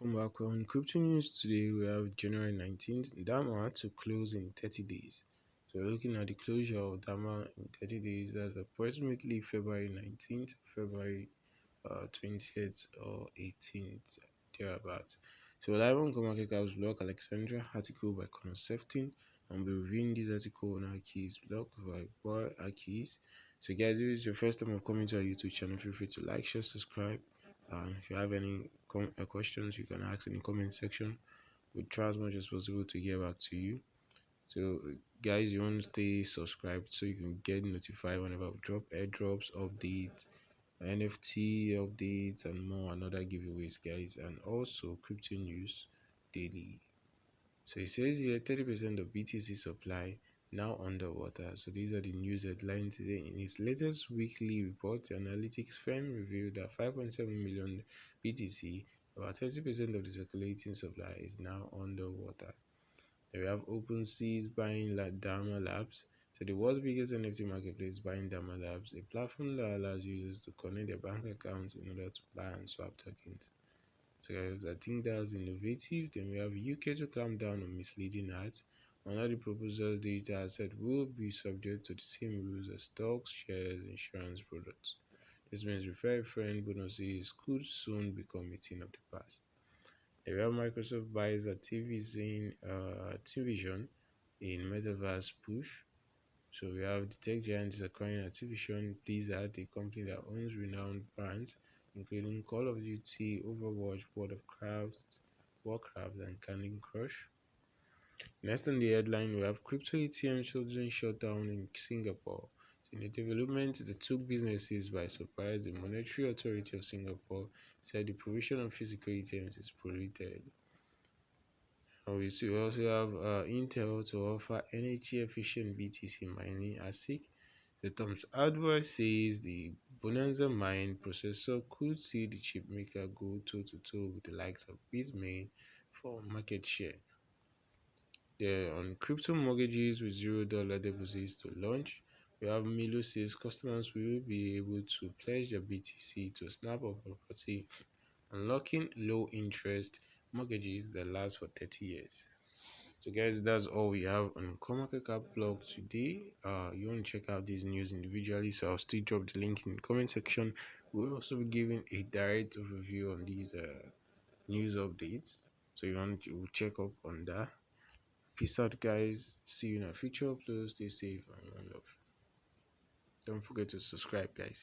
Welcome back. On crypto news today, we have January 19th, Dharma to close in 30 days. So, we're looking at the closure of Dharma in 30 days, that's approximately February 19th, February 20th, or 18th, thereabouts. So, live on CoinMarketCap's blog, Alexandria, article by Connor Sefton, and we'll be reviewing this article on Akahilz blog by boy Akahilz. So, guys, if it's your first time of coming to our YouTube channel, feel free to like, share, subscribe. If you have any questions, you can ask in the comment section. We'll try as much as possible to get back to you. So, guys, you want to stay subscribed so you can get notified whenever we drop airdrops, updates, NFT updates, and more, and other giveaways, guys, and also crypto news daily. So it says here 30% of BTC supply now underwater. So these are the news headlines today. In its latest weekly report, the analytics firm revealed that 5.7 million BTC, about 30% of the circulating supply, is now underwater. Then we have OpenSea's buying Dharma Labs. So the world's biggest NFT marketplace buying Dharma Labs, a platform that allows users to connect their bank accounts in order to buy and swap tokens. So guys, I think that's innovative. Then we have UK to clamp down on misleading ads. Under the proposals, digital asset will be subject to the same rules as stocks, shares, insurance products. This means referral bonuses could soon become a thing of the past. Then we have Microsoft buys Activision in Metaverse push. So we have the tech giant is acquiring Activision Blizzard, a company that owns renowned brands including Call of Duty, Overwatch, Warcraft, and Candy Crush. Next on the headline, we have crypto ATM children shut down in Singapore. So in a development that took businesses by surprise, the Monetary Authority of Singapore said the provision of physical ATMs is prohibited. And we also have Intel to offer energy efficient BTC mining ASIC. The Tom's advice says the Bonanza Mine processor could see the chip maker go toe-to-toe with the likes of Bitmain for market share. They're on crypto mortgages with $0 deposits to launch. We have Milo says customers will be able to pledge their BTC to snap up property, unlocking low interest mortgages that last for 30 years. So guys, that's all we have on CoinMarketCap blog today. You want to check out these news individually, so I'll still drop the link in the comment section. We'll also be giving a direct overview on these news updates, so you want to check up on that. Peace out, guys. See you in our future uploads. Stay safe and one love. Don't forget to subscribe, guys.